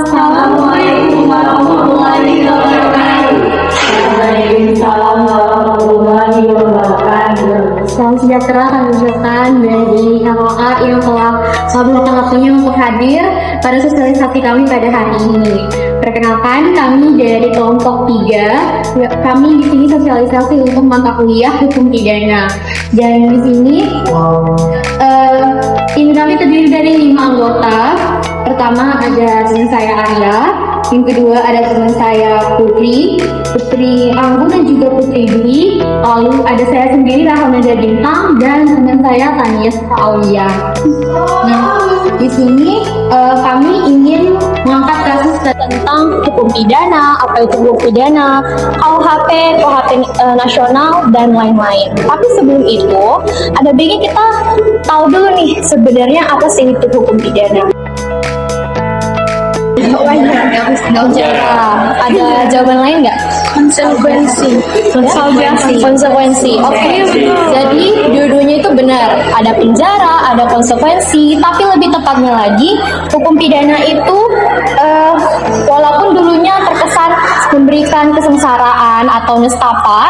Assalamualaikum warahmatullahi wabarakatuh. Waalaikumsalam warahmatullahi wabarakatuh. Salam sejahtera kami ucapkan dari kakak yang telah meluangkan waktunya untuk hadir pada sosialisasi kami pada hari ini. Perkenalkan, kami dari kelompok 3. Kami di sini sosialisasi untuk mata kuliah hukum pidana. Dan di sini tim kami terdiri dari 5 anggota. Pertama ada teman saya Arya, yang kedua ada teman saya Putri Anggun dan juga Putri Dwi. Lalu ada saya sendiri Rahmanada Bintang dan teman saya Tania Aulia. Nah, di sini kami ingin mengangkat kasus tentang hukum pidana, apa itu hukum pidana, KUHP nasional dan lain-lain. Tapi sebelum itu, ada baiknya kita tahu dulu nih sebenarnya apa sih itu hukum pidana. Ada jawaban lain nggak? Konsekuensi. Oke. Jadi dua-duanya itu benar. Ada penjara, ada konsekuensi. Tapi lebih tepatnya lagi, hukum pidana itu walaupun dulunya terkesan memberikan kesengsaraan atau nestapa,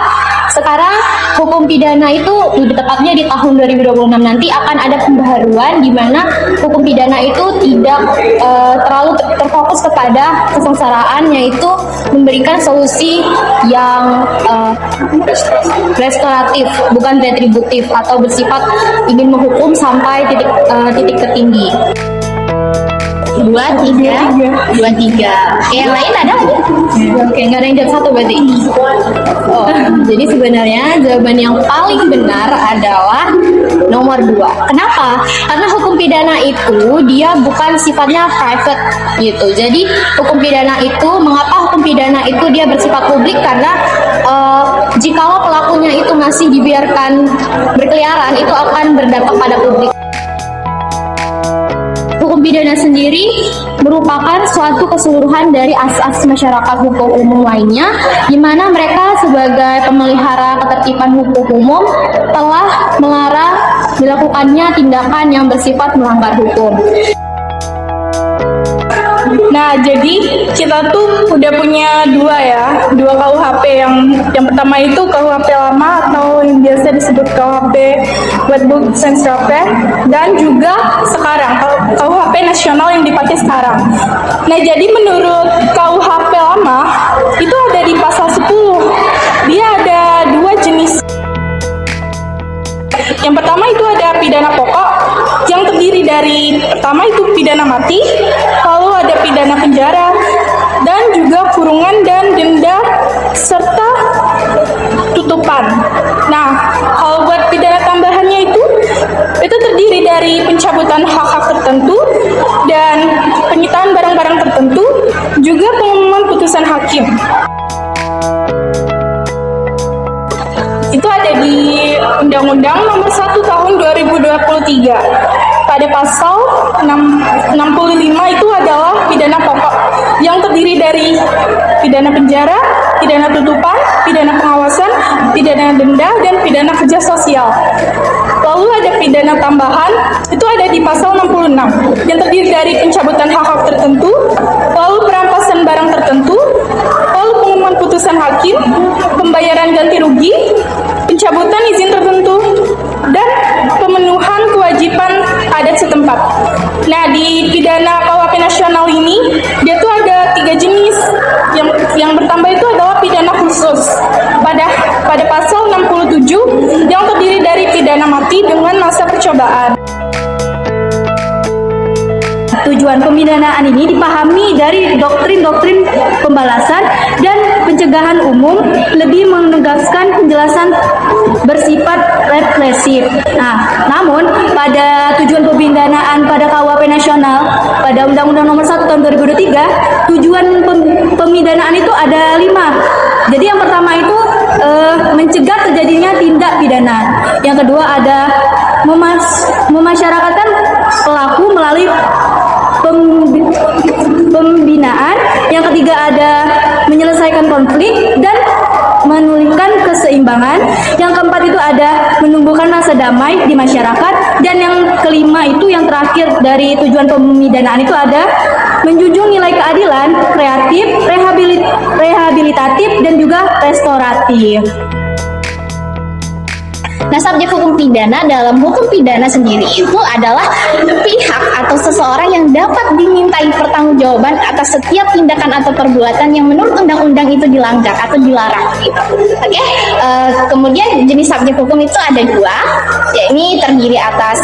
sekarang hukum pidana itu lebih tepatnya di tahun 2026 nanti akan ada pembaharuan di mana hukum pidana itu tidak terlalu terfokus kepada kesengsaraan, yaitu memberikan solusi yang restoratif, bukan retributif atau bersifat ingin menghukum sampai titik tertinggi. Dua tiga. Oke, yang lain ada? Oke, nggak ada yang jawab satu berarti. Oh, jadi sebenarnya jawaban yang paling benar adalah nomor 2. Kenapa? Karena hukum pidana itu dia bukan sifatnya private gitu. Jadi hukum pidana itu, mengapa hukum pidana itu dia bersifat publik? Karena jikalau pelakunya itu masih dibiarkan berkeliaran, itu akan berdampak pada publik. Hukum pidana sendiri merupakan suatu keseluruhan dari asas masyarakat hukum umum lainnya, di mana mereka sebagai pemelihara ketertiban hukum umum telah melarang dilakukannya tindakan yang bersifat melanggar hukum. Nah, jadi kita tuh udah punya dua KUHP. Yang pertama itu KUHP lama atau yang biasa disebut KUHP Wetbook Senstrape, dan juga sekarang KUHP nasional yang dipakai sekarang. Nah, jadi menurut KUHP lama itu ada di pasal 10. Dia ada 2 jenis. Yang pertama itu ada pidana pokok yang terdiri dari pertama itu pidana mati, lalu ada pidana penjara, dan juga kurungan dan denda serta tutupan. Nah, kalau buat pidana tambahannya itu terdiri dari pencabutan hak-hak tertentu dan penyitaan barang-barang tertentu, juga pengumuman putusan hakim. Itu ada di Undang-Undang Nomor 1 Tahun 2023. Pada pasal 65 itu adalah pidana pokok yang terdiri dari pidana penjara, pidana tutupan, pidana pengawasan, pidana denda, dan pidana kerja sosial. Lalu ada pidana tambahan, itu ada di pasal 66 yang terdiri dari pencabutan hak-hak tertentu, lalu perampasan barang tertentu, lalu pengumuman putusan hakim, pembayaran ganti rugi, pencabutan izin tertentu, dan pemenuhan kewajiban adat setempat. Nah, di pidana KUHP nasional ini dia tuh ada 3 jenis. Yang bertambah itu adalah pidana khusus pada pasal 67 yang terdiri dari pidana mati dengan masa percobaan. Tujuan pemidanaan ini dipahami dari doktrin-doktrin pembalasan dan pencegahan umum, lebih menegaskan penjelasan bersifat represif. Nah, namun pada tujuan pemidanaan pada KUHP nasional pada Undang-Undang Nomor 1 Tahun 2003, tujuan pemidanaan itu ada 5. Jadi yang pertama itu mencegah terjadinya tindak pidana. Yang kedua ada memasyarakatkan pelaku melalui pembinaan. Yang ketiga ada menyelesaikan konflik dan memulihkan keseimbangan. Yang keempat itu ada menumbuhkan rasa damai di masyarakat. Dan yang kelima itu yang terakhir dari tujuan pemidanaan itu ada menjunjung nilai keadilan, kreatif, rehabilitatif, dan juga restoratif. Nah, subjek hukum pidana dalam hukum pidana sendiri itu adalah pihak atau seseorang yang dapat dimintai pertanggungjawaban atas setiap tindakan atau perbuatan yang menurut undang-undang itu dilanggar atau dilarang. Gitu. Oke, kemudian jenis subjek hukum itu ada dua, yakni terdiri atas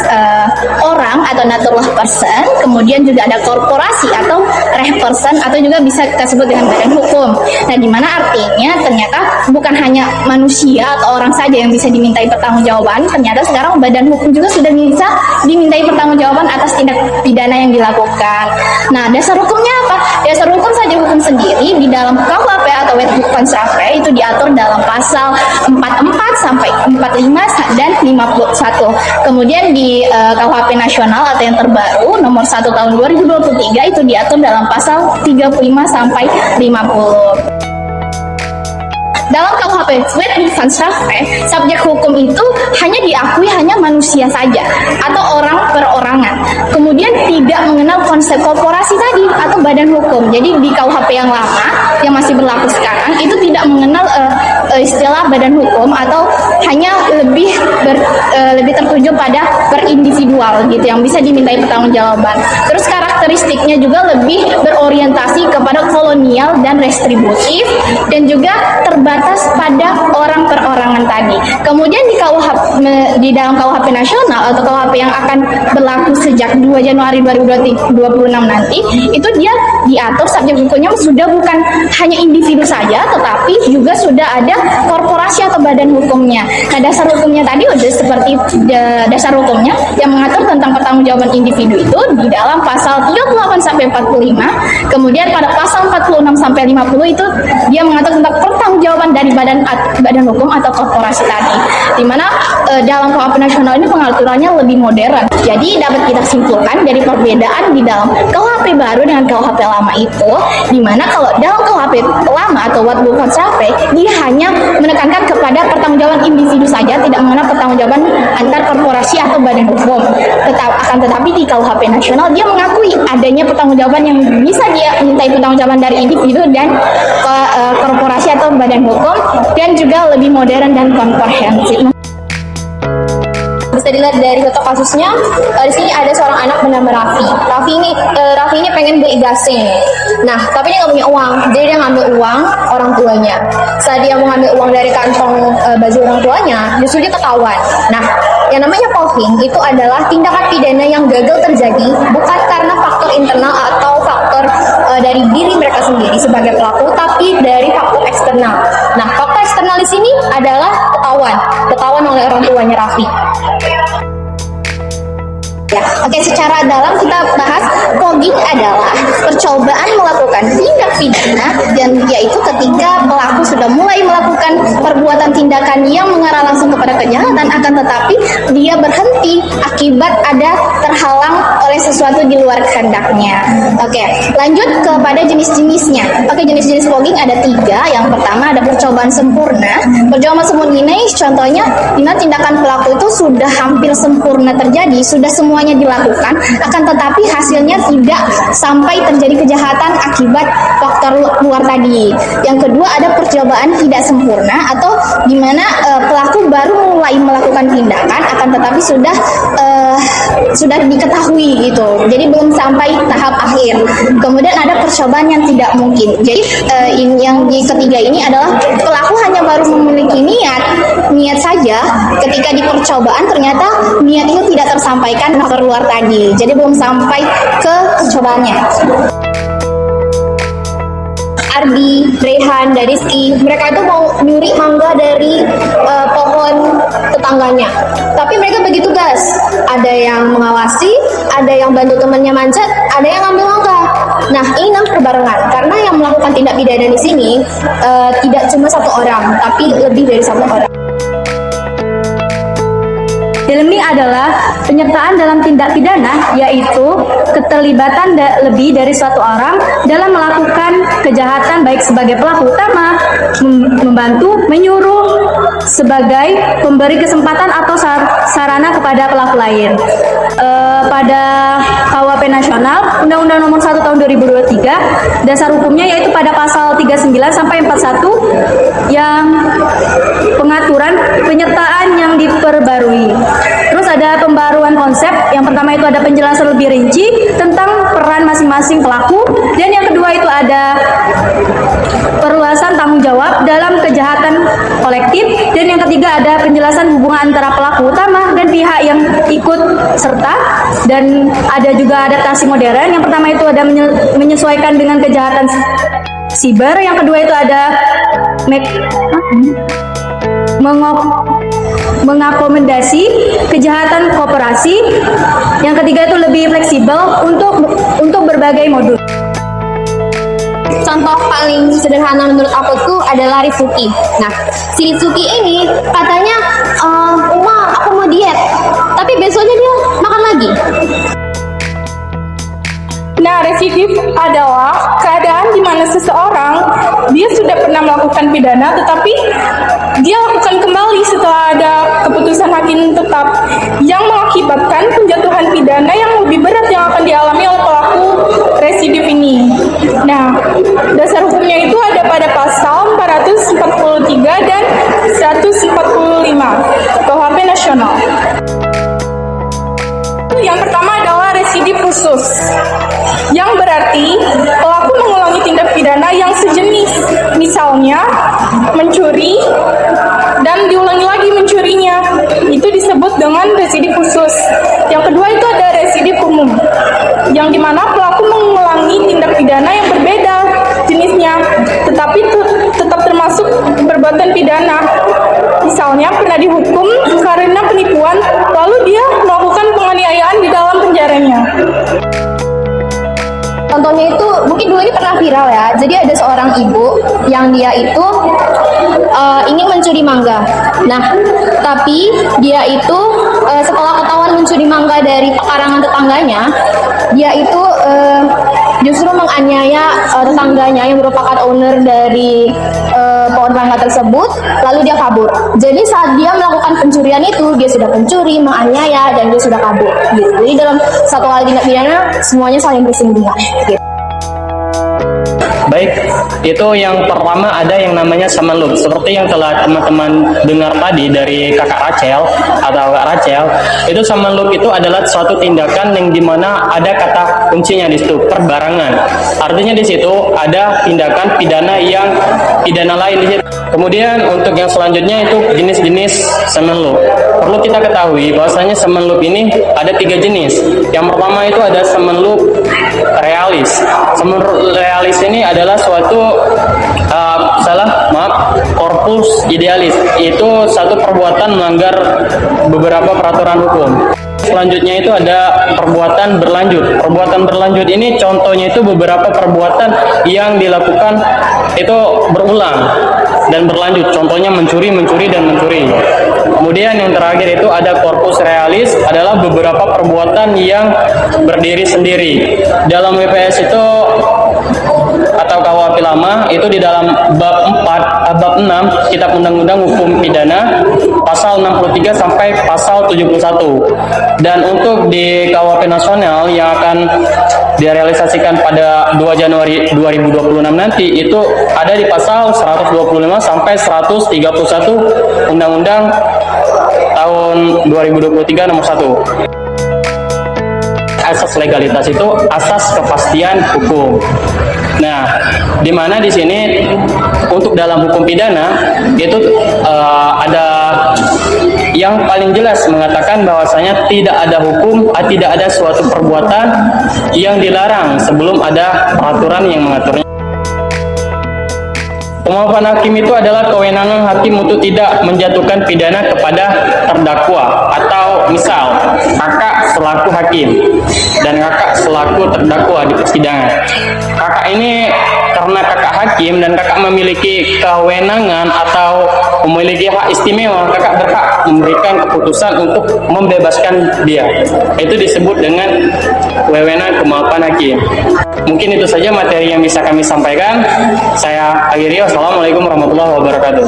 orang atau natural person, kemudian juga ada korporasi atau reh person atau juga bisa kita sebut dengan badan hukum. Nah, di mana artinya ternyata bukan hanya manusia atau orang saja yang bisa dimintai pertanggungjawaban, ternyata sekarang badan hukum juga sudah bisa dimintai pertanggungjawaban atas tindak pidana yang dilakukan. Nah, dasar hukumnya apa? Dasar hukum saja hukum sendiri di dalam KUHP atau Wet Hukum Safre itu diatur dalam pasal 44 sampai 45 dan 51. Kemudian di KUHP nasional atau yang terbaru nomor 1 tahun 2023 itu diatur dalam pasal 35 sampai 50. Dalam KUHP Wet Hukum Safre, subjek hukum itu hanya diakui hanya manusia saja atau orang perorangan. Kemudian tidak mengenal konsep korporasi tadi atau badan hukum. Jadi di KUHP yang lama yang masih berlaku sekarang itu tidak mengenal istilah badan hukum atau hanya lebih tertuju pada berindividual gitu yang bisa dimintai pertanggungjawaban. Terus karakteristiknya juga lebih berorientasi kepada kolonial dan restributif dan juga terbatas pada orang perorangan tadi. Kemudian di dalam KUHP nasional atau KUHP yang akan berlaku sejak 2 Januari 2026 nanti, itu dia diatur subjek hukumnya sudah bukan hanya individu saja, tetapi juga sudah ada korporasi atau badan hukumnya. Nah, dasar hukumnya tadi udah seperti dasar hukumnya yang mengatur tentang pertanggungjawaban individu itu di dalam pasal 38 sampai 45. Kemudian pada pasal 46 sampai 50 itu dia mengatur tentang pertanggungjawaban dari badan hukum atau korporasi tadi. Di mana dalam KUHP nasional ini pengaturannya lebih modern. Jadi dapat kita simpulkan dari perbedaan di dalam KUHP baru dengan KUHP lama itu, di mana kalau dalam KUHP lama atau Wet Hukum Safre dia hanya menekankan kepada pertanggungjawaban individu saja, tidak mengenal pertanggungjawaban antar korporasi atau badan hukum. Tetapi di KUHP nasional dia mengakui adanya pertanggungjawaban yang bisa dia mintai pertanggungjawaban dari individu dan korporasi atau badan hukum, dan juga lebih modern dan komprehensif. Bisa dilihat dari contoh kasusnya, di sini ada seorang anak bernama Raffi. Raffi ini pengen beli gasing. Nah, tapi dia nggak punya uang, jadi dia ngambil uang orang tuanya. Saat dia mau ngambil uang dari kantong baju orang tuanya, justru dia ketahuan. Nah, yang namanya polling itu adalah tindakan pidana yang gagal terjadi bukan karena faktor internal atau faktor dari diri mereka sendiri sebagai pelaku, tapi dari faktor eksternal. Nah, faktor eksternal di sini adalah ketahuan oleh orang tuanya Raffi. Ya, oke, secara dalam kita bahas fogging adalah percobaan melakukan tindak pidana, dan yaitu ketika pelaku sudah mulai melakukan perbuatan tindakan yang mengarah langsung kepada kejahatan, akan tetapi dia berhenti akibat ada terhalang oleh sesuatu di luar kehendaknya. Oke, lanjut kepada jenis-jenisnya. Oke, jenis-jenis fogging ada 3. Yang pertama ada percobaan sempurna. Percobaan sempurna ini contohnya di mana tindakan pelaku itu sudah hampir sempurna terjadi, sudah semuanya dilakukan, akan tetapi hasilnya tidak sampai terjadi kejahatan akibat faktor luar tadi. Yang kedua ada percobaan tidak sempurna, atau di mana pelaku baru mulai melakukan tindakan, akan tetapi sudah diketahui gitu, jadi belum sampai tahap akhir. Kemudian ada percobaan yang tidak mungkin. Jadi yang di ketiga ini adalah pelaku hanya baru memiliki niat saja, ketika di percobaan ternyata niat itu tidak tersampaikan keluar tadi, jadi belum sampai ke percobaannya. Ardi, Rehan, dan Rizky, mereka itu mau nyuri mangga dari pohon tetangganya, tapi mereka begitu gas. Ada yang mengawasi, ada yang bantu temannya manjat, ada yang ngambil mangga. Nah, ini namanya perbarengan, karena yang melakukan tindak pidana di sini tidak cuma satu orang, tapi lebih dari satu orang. Dalamnya adalah penyertaan dalam tindak pidana, yaitu keterlibatan lebih dari suatu orang dalam melakukan kejahatan, baik sebagai pelaku utama, membantu, menyuruh, sebagai pemberi kesempatan atau sarana kepada pelaku lain. Pada KUHP nasional, Undang-Undang Nomor 1 Tahun 2023, dasar hukumnya yaitu pada pasal 39 sampai 41 yang pengaturan penyertaan yang diperbarui. Terus ada pembaruan konsep, yang pertama itu ada penjelasan lebih rinci tentang peran masing-masing pelaku, dan yang kedua itu ada perluasan tanggung jawab dalam kejahatan kolektif, dan yang ketiga ada penjelasan hubungan antara pelaku utama dan pihak yang ikut serta, dan ada juga adaptasi modern. Yang pertama itu ada menyesuaikan dengan kejahatan siber, yang kedua itu ada mengakomodasi kejahatan kooperasi, yang ketiga itu lebih fleksibel untuk berbagai modul. Contoh paling sederhana menurut aku tuh adalah Ritsuki. Nah, si Ritsuki ini katanya, Uma, aku mau diet, tapi besoknya dia makan lagi. Nah, residif adalah keadaan di mana seseorang dia sudah pernah melakukan pidana, tetapi dia lakukan kembali setelah ada keputusan hakim tetap yang mengakibatkan penjatuhan pidana yang lebih berat yang akan dialami oleh pelaku residif ini. Nah, dasar hukumnya itu ada pada pasal 443 dan 145 KUHP nasional. Yang pertama adalah residif khusus, yang berarti pelaku mengulangi tindak pidana yang sejenis, misalnya mencuri dan diulangi lagi mencurinya. Itu disebut dengan residif khusus. Yang kedua itu ada residif umum, yang dimana pelaku mengulangi tindak pidana yang berbeda jenisnya, tetapi tetap termasuk perbuatan pidana. Misalnya pernah dihukum karena penipuan, lalu dia melakukan penganiayaan di dalam penjaranya. Contohnya itu mungkin dulu ini pernah viral ya. Jadi ada seorang ibu yang dia itu ingin mencuri mangga. Nah, tapi dia itu setelah ketahuan mencuri mangga dari pekarangan tetangganya, dia itu justru menganiaya tetangganya yang merupakan owner dari pohon mangga tersebut, lalu dia kabur. Jadi saat dia melakukan pencurian itu, dia sudah pencuri, menganiaya, dan dia sudah kabur. Gitu. Jadi dalam satu kali tindak pidana, semuanya saling bersinggungan. Gitu. Baik, itu yang pertama ada yang namanya summon loop. Seperti yang telah teman-teman dengar tadi dari kakak Rachel atau kak Rachel, itu summon loop itu adalah suatu tindakan yang dimana ada kata kuncinya di situ, perbarangan. Artinya di situ ada tindakan pidana yang pidana lain di situ. Kemudian untuk yang selanjutnya itu jenis-jenis summon loop. Perlu kita ketahui bahwasanya summon loop ini ada 3 jenis. Yang pertama itu ada summon loop realis. Summon loop realis ini adalah suatu corpus idealis. Itu satu perbuatan melanggar beberapa peraturan hukum. Selanjutnya itu ada perbuatan berlanjut. Perbuatan berlanjut ini contohnya itu beberapa perbuatan yang dilakukan itu berulang dan berlanjut. Contohnya mencuri, dan mencuri. Kemudian yang terakhir itu ada corpus realis, adalah beberapa perbuatan yang berdiri sendiri. Dalam WPS itu atau KUHP lama itu di dalam bab 4, bab 6 Kitab Undang-Undang Hukum Pidana pasal 63 sampai pasal 71. Dan untuk di KUHP nasional yang akan direalisasikan pada 2 Januari 2026 nanti itu ada di pasal 125 sampai 131 Undang-Undang tahun 2023 nomor 1. Asas legalitas itu asas kepastian hukum. Nah, di mana di sini untuk dalam hukum pidana itu ada yang paling jelas mengatakan bahwasanya tidak ada hukum, tidak ada suatu perbuatan yang dilarang sebelum ada peraturan yang mengaturnya. Pemaafan hakim itu adalah kewenangan hakim untuk tidak menjatuhkan pidana kepada terdakwa, atau misal kakak selaku hakim dan kakak selaku terdakwa di persidangan. Kakak ini karena kakak hakim dan kakak memiliki kewenangan atau memiliki hak istimewa, kakak berhak memberikan keputusan untuk membebaskan dia. Itu disebut dengan wewenang kemaafan hakim. Mungkin itu saja materi yang bisa kami sampaikan. Saya akhiri. Wassalamualaikum warahmatullahi wabarakatuh.